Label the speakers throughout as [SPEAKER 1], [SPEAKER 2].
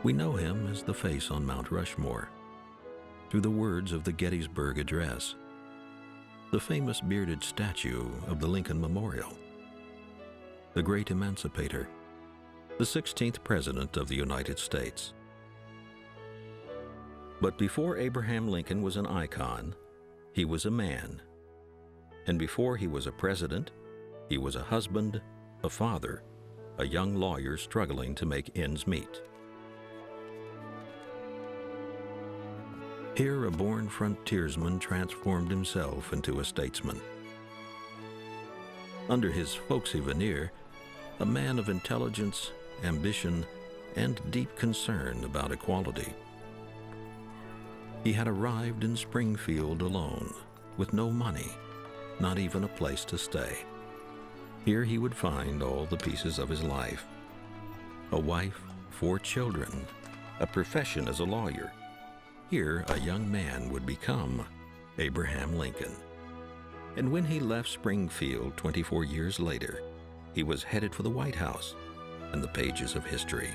[SPEAKER 1] We know him as the face on Mount Rushmore, through the words of the Gettysburg Address, the famous bearded statue of the Lincoln Memorial, the great emancipator, the 16th President of the United States. But before Abraham Lincoln was an icon, he was a man. And before he was a president, he was a husband, a father, a young lawyer struggling to make ends meet. Here, a born frontiersman transformed himself into a statesman. Under his folksy veneer, a man of intelligence, ambition, and deep concern about equality. He had arrived in Springfield alone, with no money, not even a place to stay. Here he would find all the pieces of his life: a wife, 4 children, a profession as a lawyer. Here, a young man would become Abraham Lincoln. And when he left Springfield 24 years later, he was headed for the White House and the pages of history.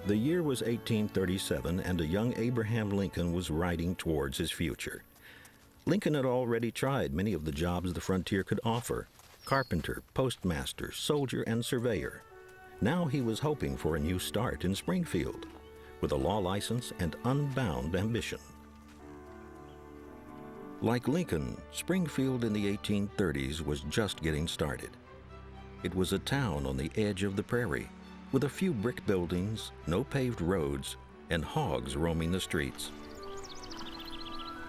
[SPEAKER 1] The year was 1837, and a young Abraham Lincoln was riding towards his future. Lincoln had already tried many of the jobs the frontier could offer: carpenter, postmaster, soldier, and surveyor. Now he was hoping for a new start in Springfield, with a law license and unbound ambition. Like Lincoln, Springfield in the 1830s was just getting started. It was a town on the edge of the prairie, with a few brick buildings, no paved roads, and hogs roaming the streets.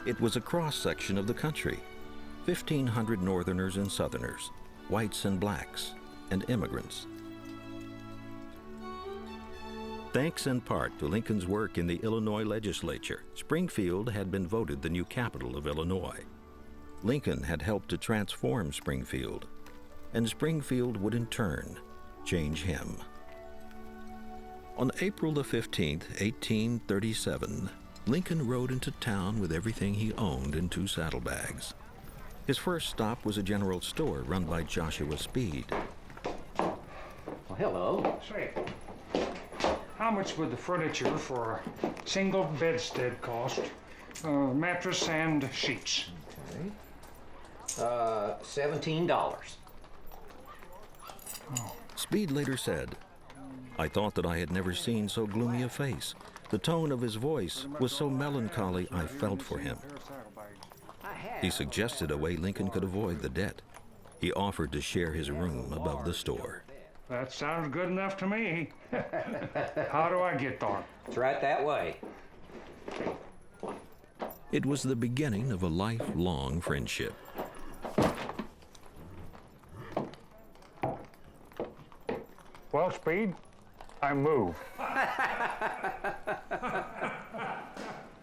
[SPEAKER 1] It was a cross-section of the country: 1,500 Northerners and Southerners, whites and blacks, and immigrants. Thanks in part to Lincoln's work in the Illinois legislature, Springfield had been voted the new capital of Illinois. Lincoln had helped to transform Springfield, and Springfield would in turn change him. On April the 15th, 1837, Lincoln rode into town with everything he owned in 2 saddlebags. His first stop was a general store run by Joshua Speed.
[SPEAKER 2] Well, hello.
[SPEAKER 3] Say, how much would the furniture for a single bedstead cost? Mattress and sheets.
[SPEAKER 2] Okay. $17.
[SPEAKER 1] Speed later said, "I thought that I had never seen so gloomy a face. The tone of his voice was so melancholy I felt for him." He suggested a way Lincoln could avoid the debt. He offered to share his room above the store.
[SPEAKER 3] That sounds good enough to me. How do I get there?
[SPEAKER 2] It's right that way.
[SPEAKER 1] It was the beginning of a lifelong friendship.
[SPEAKER 3] Well, Speed, I move.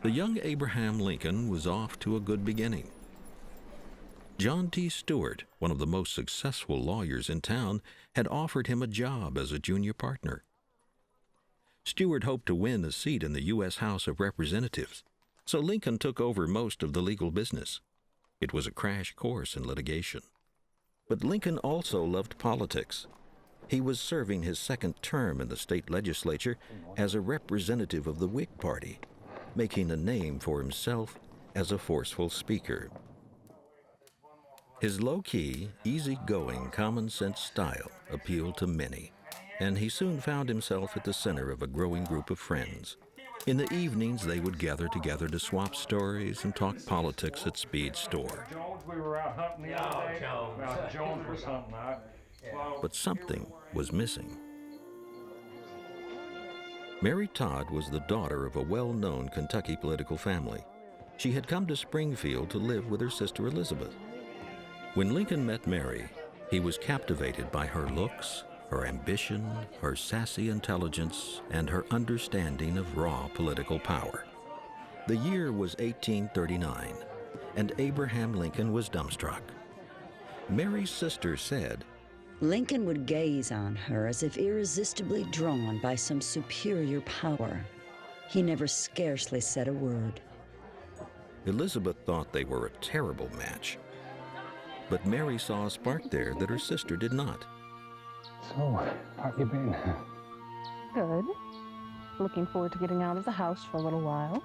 [SPEAKER 1] The young Abraham Lincoln was off to a good beginning. John T. Stewart, one of the most successful lawyers in town, had offered him a job as a junior partner. Stewart hoped to win a seat in the U.S. House of Representatives, so Lincoln took over most of the legal business. It was a crash course in litigation. But Lincoln also loved politics. He was serving his 2nd term in the state legislature as a representative of the Whig Party, making a name for himself as a forceful speaker. His low-key, easy-going, common-sense style appealed to many, and he soon found himself at the center of a growing group of friends. In the evenings, they would gather together to swap stories and talk politics at Speed's store.
[SPEAKER 3] Jones, we were out hunting the other day. Well, Jones was hunting.
[SPEAKER 1] But something was missing. Mary Todd was the daughter of a well-known Kentucky political family. She had come to Springfield to live with her sister Elizabeth. When Lincoln met Mary, he was captivated by her looks, her ambition, her sassy intelligence, and her understanding of raw political power. The year was 1839, and Abraham Lincoln was dumbstruck. Mary's sister said,
[SPEAKER 4] Lincoln would gaze on her as if irresistibly drawn by some superior power. He never scarcely said a word.
[SPEAKER 1] Elizabeth thought they were a terrible match. But Mary saw a spark there that her sister did not.
[SPEAKER 3] So, how you been?
[SPEAKER 5] Good. Looking forward to getting out of the house for a little while.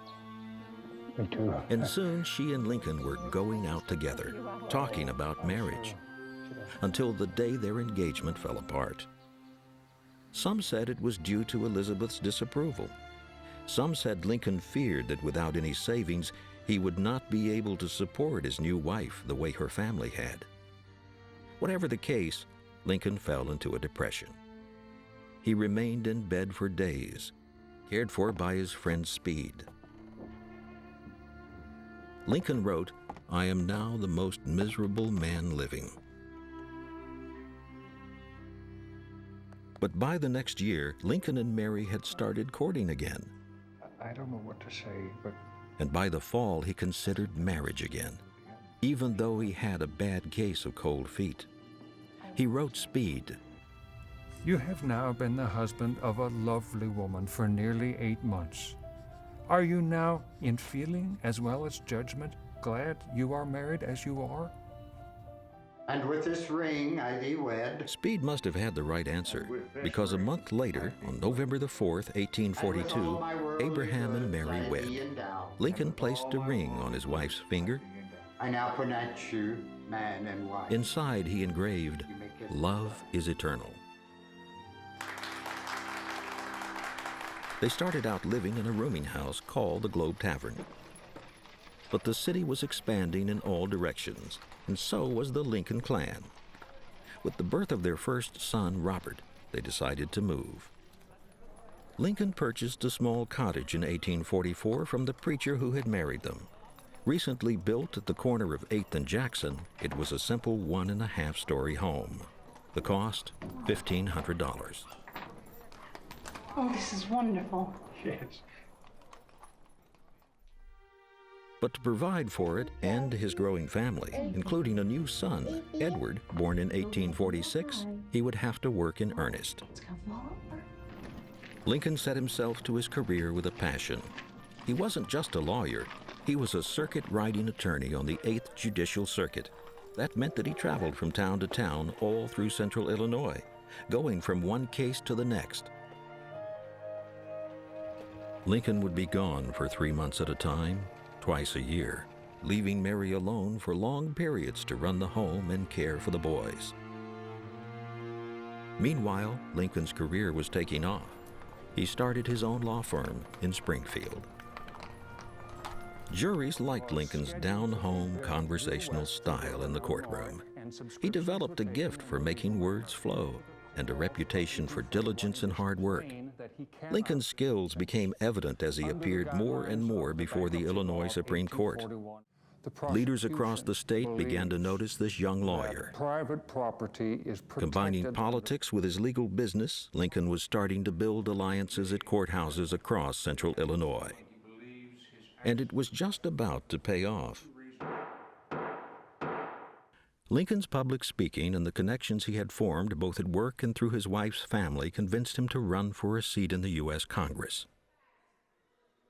[SPEAKER 3] Me too.
[SPEAKER 1] And soon she and Lincoln were going out together, talking about marriage, until the day their engagement fell apart. Some said it was due to Elizabeth's disapproval. Some said Lincoln feared that without any savings, he would not be able to support his new wife the way her family had. Whatever the case, Lincoln fell into a depression. He remained in bed for days, cared for by his friend Speed. Lincoln wrote, "I am now the most miserable man living." But by the next year, Lincoln and Mary had started courting again.
[SPEAKER 3] I don't know what to say, but
[SPEAKER 1] And by the fall, he considered marriage again, even though he had a bad case of cold feet. He wrote Speed,
[SPEAKER 3] you have now been the husband of a lovely woman for nearly 8 months. Are you now, in feeling as well as judgment, glad you are married as you are?
[SPEAKER 6] And with this ring I thee wed.
[SPEAKER 1] Speed must have had the right answer, because a month later, on November the 4th, 1842, Abraham and Mary wed. Lincoln placed a ring on his wife's finger.
[SPEAKER 6] I now pronounce you man and wife.
[SPEAKER 1] Inside, he engraved, "Love is eternal." They started out living in a rooming house called the Globe Tavern. But the city was expanding in all directions, and so was the Lincoln clan. With the birth of their first son, Robert, they decided to move. Lincoln purchased a small cottage in 1844 from the preacher who had married them. Recently built at the corner of 8th and Jackson, it was a simple 1.5-story home. The cost, $1,500.
[SPEAKER 5] Oh, this is wonderful.
[SPEAKER 3] Yes.
[SPEAKER 1] But to provide for it and his growing family, including a new son, Edward, born in 1846, he would have to work in earnest. Lincoln set himself to his career with a passion. He wasn't just a lawyer. He was a circuit-riding attorney on the 8th Judicial Circuit. That meant that he traveled from town to town all through central Illinois, going from one case to the next. Lincoln would be gone for 3 months at a time, twice a year, leaving Mary alone for long periods to run the home and care for the boys. Meanwhile, Lincoln's career was taking off. He started his own law firm in Springfield. Juries liked Lincoln's down-home conversational style in the courtroom. He developed a gift for making words flow and a reputation for diligence and hard work. Lincoln's skills became evident as he appeared more and more before the Illinois Supreme Court. Leaders across the state began to notice this young lawyer.
[SPEAKER 3] Private property is
[SPEAKER 1] Combining politics with his legal business, Lincoln was starting to build alliances at courthouses across central Illinois. And it was just about to pay off. Lincoln's public speaking and the connections he had formed both at work and through his wife's family convinced him to run for a seat in the U.S. Congress.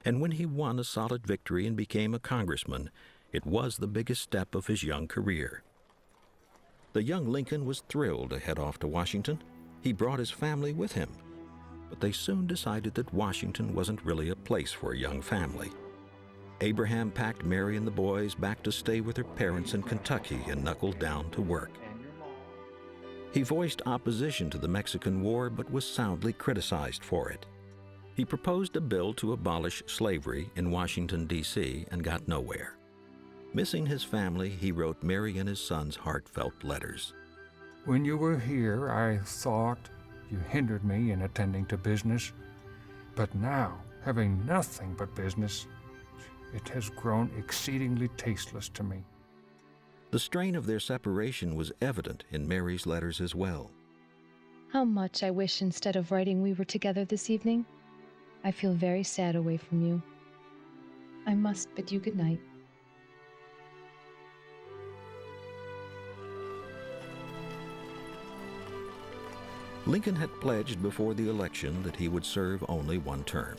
[SPEAKER 1] And when he won a solid victory and became a congressman, it was the biggest step of his young career. The young Lincoln was thrilled to head off to Washington. He brought his family with him. But they soon decided that Washington wasn't really a place for a young family. Abraham packed Mary and the boys back to stay with her parents in Kentucky and knuckled down to work. He voiced opposition to the Mexican War but was soundly criticized for it. He proposed a bill to abolish slavery in Washington, D.C. and got nowhere. Missing his family, he wrote Mary and his sons heartfelt letters.
[SPEAKER 3] When you were here, I thought you hindered me in attending to business. But now, having nothing but business, it has grown exceedingly tasteless to me.
[SPEAKER 1] The strain of their separation was evident in Mary's letters as well.
[SPEAKER 7] How much I wish instead of writing we were together this evening. I feel very sad away from you. I must bid you good night.
[SPEAKER 1] Lincoln had pledged before the election that he would serve only one term.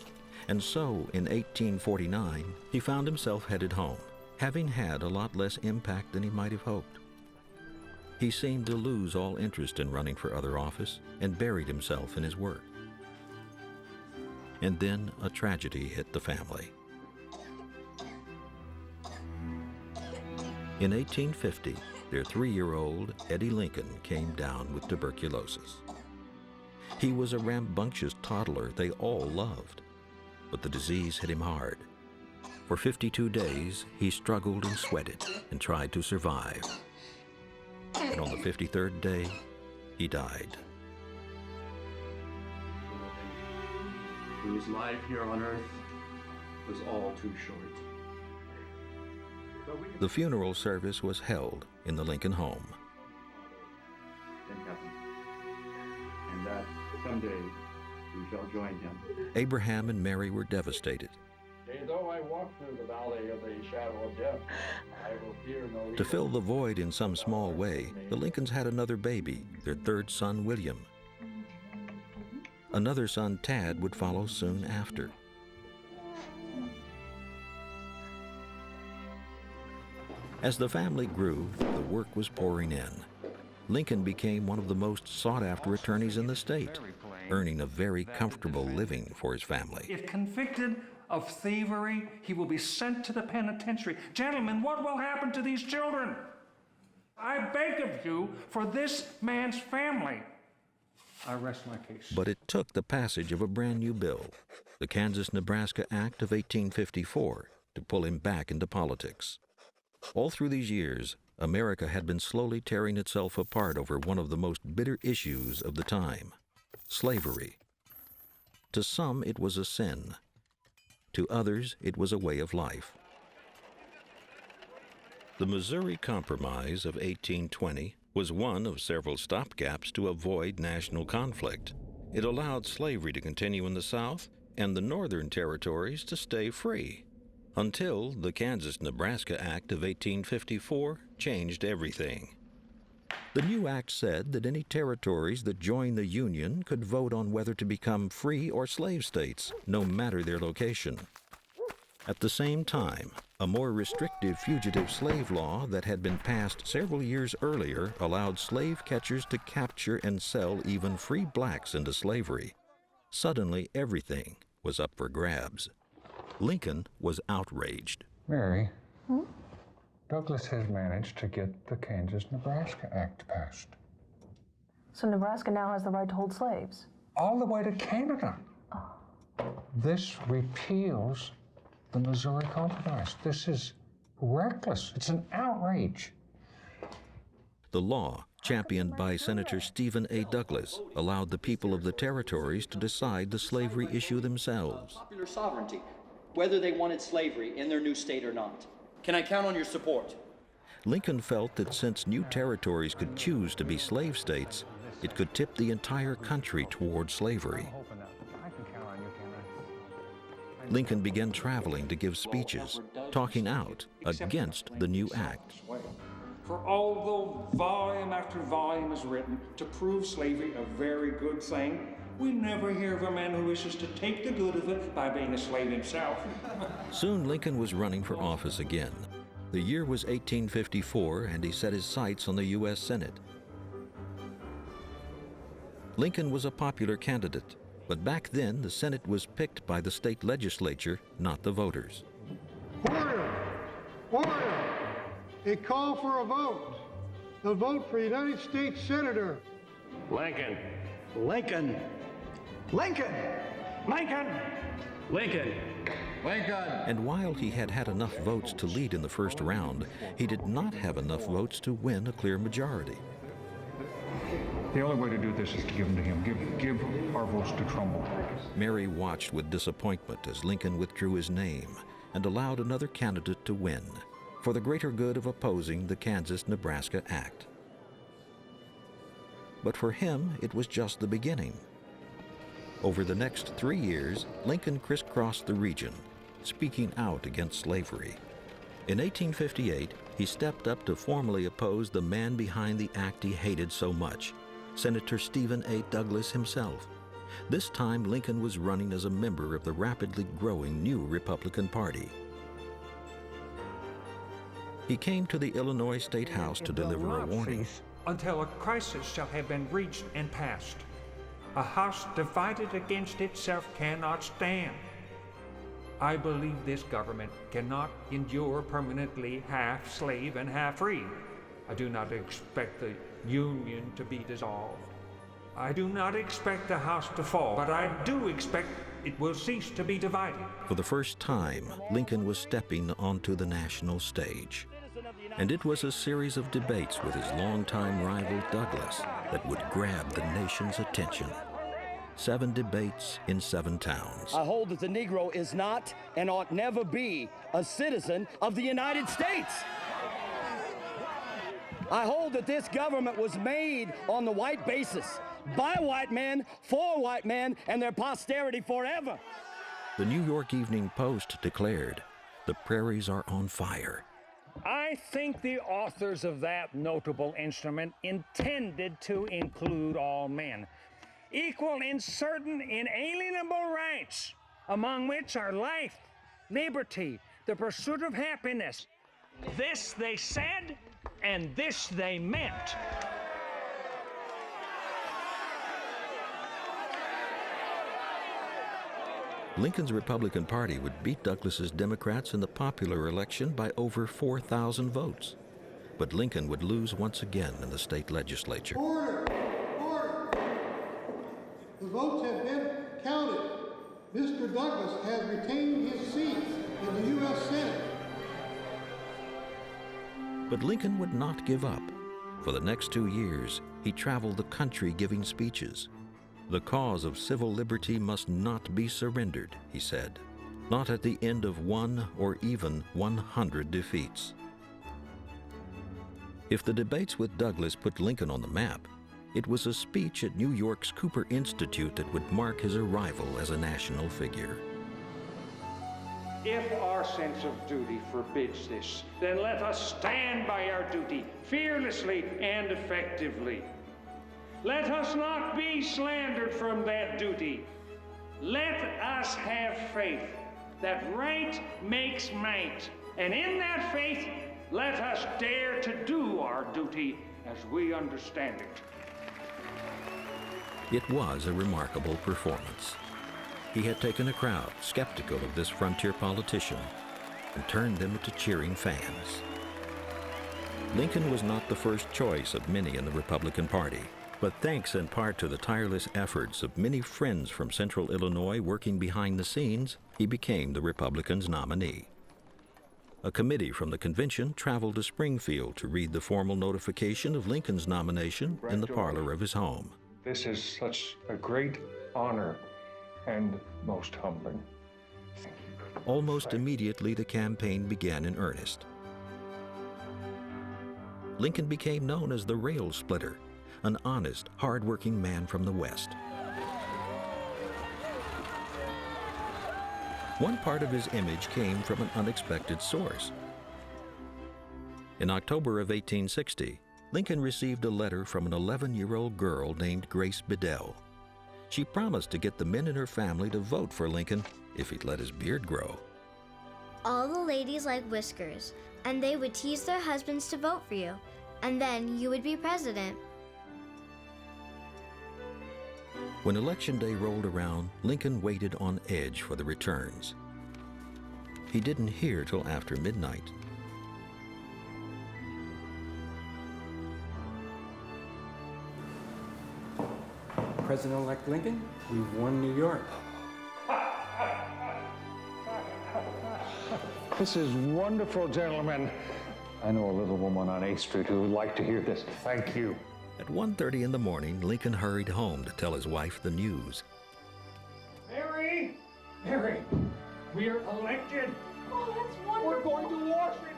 [SPEAKER 1] And so, in 1849, he found himself headed home, having had a lot less impact than he might have hoped. He seemed to lose all interest in running for other office and buried himself in his work. And then a tragedy hit the family. In 1850, their 3-year-old Eddie Lincoln came down with tuberculosis. He was a rambunctious toddler they all loved, but the disease hit him hard. For 52 days, he struggled and sweated and tried to survive. And on the 53rd day, he died.
[SPEAKER 8] Whose life here on earth was all too short.
[SPEAKER 1] The funeral service was held in the Lincoln home.
[SPEAKER 8] In heaven. And that someday we shall join him.
[SPEAKER 1] Abraham and Mary were devastated.
[SPEAKER 9] Yea, though I walk through the valley of the shadow of death, I will fear no evil.
[SPEAKER 1] To fill the void in some small way, the Lincolns had another baby, their 3rd son, William. Another son, Tad, would follow soon after. As the family grew, the work was pouring in. Lincoln became one of the most sought-after attorneys in the state, earning a very comfortable living for his family.
[SPEAKER 10] If convicted of thievery, he will be sent to the penitentiary. Gentlemen, what will happen to these children? I beg of you, for this man's family. I rest my case.
[SPEAKER 1] But it took the passage of a brand new bill, the Kansas-Nebraska Act of 1854, to pull him back into politics. All through these years, America had been slowly tearing itself apart over one of the most bitter issues of the time, slavery. To some, it was a sin. To others, it was a way of life. The Missouri Compromise of 1820 was one of several stopgaps to avoid national conflict. It allowed slavery to continue in the South and the northern territories to stay free, until the Kansas-Nebraska Act of 1854 changed everything. The new act said that any territories that joined the Union could vote on whether to become free or slave states, no matter their location. At the same time, a more restrictive fugitive slave law that had been passed several years earlier allowed slave catchers to capture and sell even free blacks into slavery. Suddenly, everything was up for grabs. Lincoln was outraged.
[SPEAKER 3] Mary, Douglas has managed to get the Kansas-Nebraska Act passed.
[SPEAKER 5] So Nebraska now has the right to hold slaves?
[SPEAKER 3] All the way to Canada. This repeals the Missouri Compromise. This is reckless. It's an outrage.
[SPEAKER 1] The law, championed by Senator Stephen A. Douglas, allowed the people of the territories to decide the slavery issue themselves.
[SPEAKER 11] Popular sovereignty, whether they wanted slavery in their new state or not. Can I count on your support?
[SPEAKER 1] Lincoln felt that since new territories could choose to be slave states, it could tip the entire country toward slavery. Lincoln began traveling to give speeches, talking out against the new act.
[SPEAKER 10] For although volume after volume is written to prove slavery a very good thing, we never hear of a man who wishes to take the good of it by being a slave himself.
[SPEAKER 1] Soon Lincoln was running for office again. The year was 1854, and he set his sights on the U.S. Senate. Lincoln was a popular candidate, but back then the Senate was picked by the state legislature, not the voters.
[SPEAKER 12] Order! Order! A call for a vote. A vote for United States Senator.
[SPEAKER 9] Lincoln.
[SPEAKER 11] Lincoln. Lincoln!
[SPEAKER 10] Lincoln!
[SPEAKER 11] Lincoln!
[SPEAKER 9] Lincoln!
[SPEAKER 1] And while he had had enough votes to lead in the first round, he did not have enough votes to win a clear majority.
[SPEAKER 3] The only way to do this is to give them to him. Give our votes to Trumbull.
[SPEAKER 1] Mary watched with disappointment as Lincoln withdrew his name and allowed another candidate to win, for the greater good of opposing the Kansas-Nebraska Act. But for him, it was just the beginning. Over the next 3 years, Lincoln crisscrossed the region, speaking out against slavery. In 1858, he stepped up to formally oppose the man behind the act he hated so much, Senator Stephen A. Douglas himself. This time, Lincoln was running as a member of the rapidly growing new Republican Party. He came to the Illinois State House to deliver a warning.
[SPEAKER 10] Until a crisis shall have been reached and passed. A house divided against itself cannot stand. I believe this government cannot endure permanently half slave and half free. I do not expect the Union to be dissolved. I do not expect the house to fall, but I do expect it will cease to be divided.
[SPEAKER 1] For the first time, Lincoln was stepping onto the national stage. And it was a series of debates with his longtime rival Douglas that would grab the nation's attention. 7 debates in 7 towns.
[SPEAKER 11] I hold that the Negro is not and ought never be a citizen of the United States. I hold that this government was made on the white basis, by white men, for white men, and their posterity forever.
[SPEAKER 1] The New York Evening Post declared, "The prairies are on fire."
[SPEAKER 10] I think the authors of that notable instrument intended to include all men, equal in certain inalienable rights, among which are life, liberty, the pursuit of happiness. This they said, and this they meant.
[SPEAKER 1] Lincoln's Republican Party would beat Douglas's Democrats in the popular election by over 4,000 votes. But Lincoln would lose once again in the state legislature.
[SPEAKER 12] Order! Order! The votes have been counted. Mr. Douglas has retained his seat in the U.S. Senate.
[SPEAKER 1] But Lincoln would not give up. For the next 2 years, he traveled the country giving speeches. The cause of civil liberty must not be surrendered, he said, not at the end of 1 or even 100 defeats. If the debates with Douglas put Lincoln on the map, it was a speech at New York's Cooper Institute that would mark his arrival as a national figure.
[SPEAKER 10] If our sense of duty forbids this, then let us stand by our duty fearlessly and effectively. Let us not be slandered from that duty. Let us have faith that right makes might, and in that faith, let us dare to do our duty as we understand it.
[SPEAKER 1] It was a remarkable performance. He had taken a crowd skeptical of this frontier politician and turned them into cheering fans. Lincoln was not the first choice of many in the Republican Party, but thanks in part to the tireless efforts of many friends from Central Illinois working behind the scenes, he became the Republicans' nominee. A committee from the convention traveled to Springfield to read the formal notification of Lincoln's nomination in the parlor of his home.
[SPEAKER 9] This is such a great honor and most humbling. Thank you.
[SPEAKER 1] Almost immediately, the campaign began in earnest. Lincoln became known as the rail splitter, an honest, hard-working man from the West. One part of his image came from an unexpected source. In October of 1860, Lincoln received a letter from an 11-year-old girl named Grace Bedell. She promised to get the men in her family to vote for Lincoln if he'd let his beard grow.
[SPEAKER 13] All the ladies like whiskers, and they would tease their husbands to vote for you, and then you would be president.
[SPEAKER 1] When Election Day rolled around, Lincoln waited on edge for the returns. He didn't hear till after midnight.
[SPEAKER 14] President-elect Lincoln, we've won New York.
[SPEAKER 9] This is wonderful, gentlemen. I know a little woman on 8th Street who would like to hear this. Thank you.
[SPEAKER 1] At 1:30 in the morning, Lincoln hurried home to tell his wife the news.
[SPEAKER 10] Mary! Mary! We are elected!
[SPEAKER 5] Oh, that's wonderful.
[SPEAKER 10] We're going to Washington!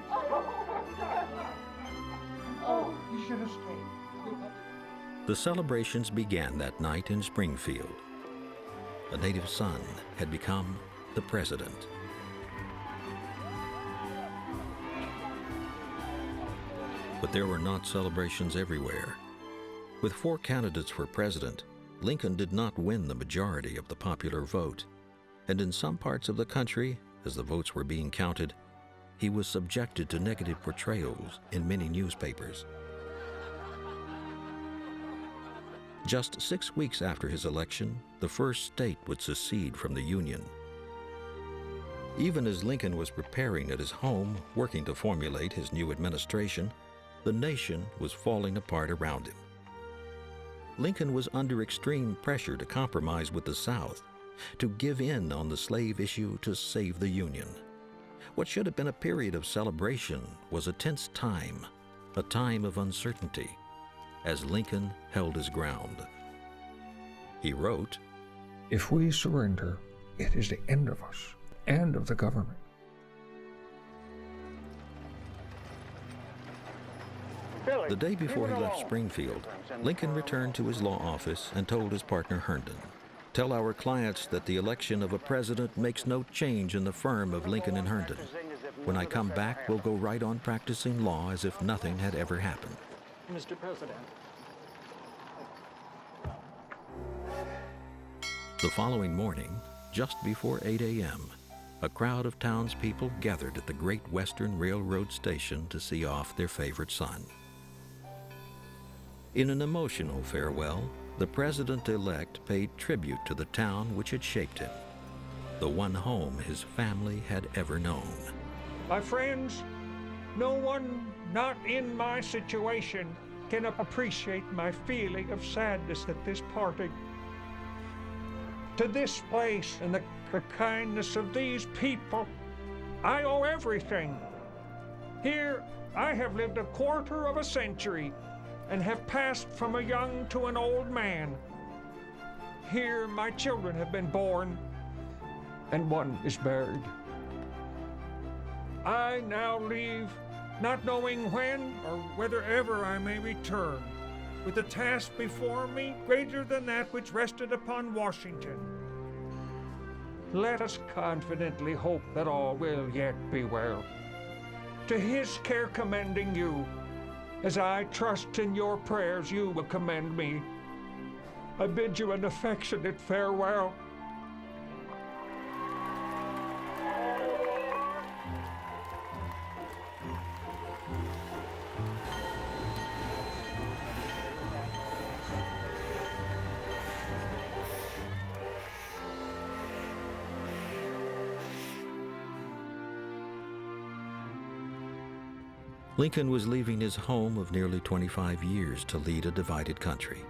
[SPEAKER 10] Oh, you should have stayed.
[SPEAKER 1] The celebrations began that night in Springfield. A native son had become the president. But there were not celebrations everywhere. With 4 candidates for president, Lincoln did not win the majority of the popular vote. And in some parts of the country, as the votes were being counted, he was subjected to negative portrayals in many newspapers. Just 6 weeks after his election, the first state would secede from the Union. Even as Lincoln was preparing at his home, working to formulate his new administration, the nation was falling apart around him. Lincoln was under extreme pressure to compromise with the South, to give in on the slave issue to save the Union. What should have been a period of celebration was a tense time, a time of uncertainty, as Lincoln held his ground. He wrote,
[SPEAKER 3] "If we surrender, it is the end of us and of the government."
[SPEAKER 1] The day before he left Springfield, Lincoln returned to his law office and told his partner Herndon, "Tell our clients that the election of a president makes no change in the firm of Lincoln and Herndon. When I come back, we'll go right on practicing law as if nothing had ever happened."
[SPEAKER 10] Mr. President.
[SPEAKER 1] The following morning, just before 8 a.m., a crowd of townspeople gathered at the Great Western Railroad station to see off their favorite son. In an emotional farewell, the president-elect paid tribute to the town which had shaped him, the one home his family had ever known.
[SPEAKER 10] My friends, no one not in my situation can appreciate my feeling of sadness at this parting. To this place and the kindness of these people, I owe everything. Here, I have lived a quarter of a century and have passed from a young to an old man. Here, my children have been born, and one is buried. I now leave, not knowing when or whether ever I may return, with a task before me greater than that which rested upon Washington. Let us confidently hope that all will yet be well. To his care commending you, as I trust in your prayers you will commend me, I bid you an affectionate farewell.
[SPEAKER 1] Lincoln was leaving his home of nearly 25 years to lead a divided country.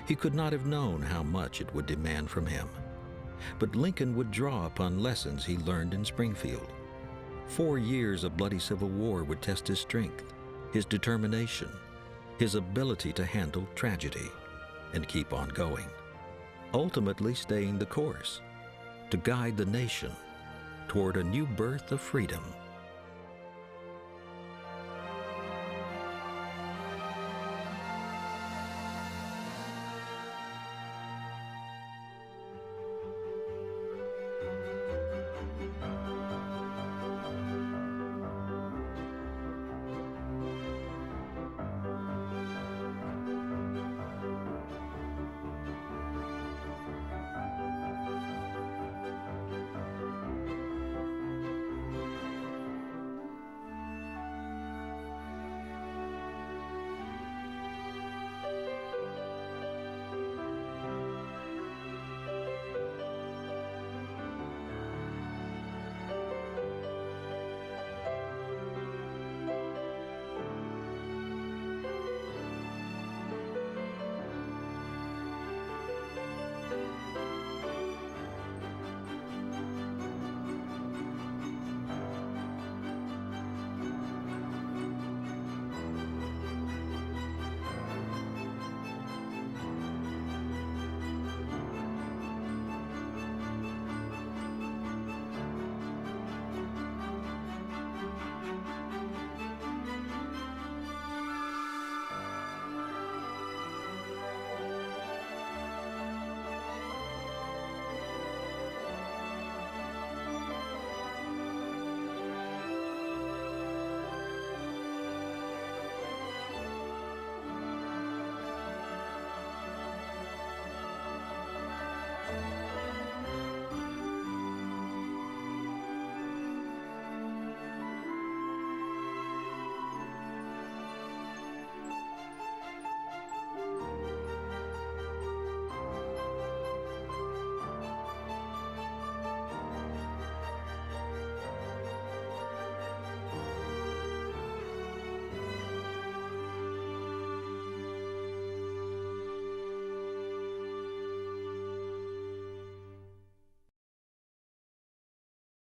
[SPEAKER 1] He could not have known how much it would demand from him. But Lincoln would draw upon lessons he learned in Springfield. 4 years of bloody civil war would test his strength, his determination, his ability to handle tragedy and keep on going, ultimately staying the course to guide the nation toward a new birth of freedom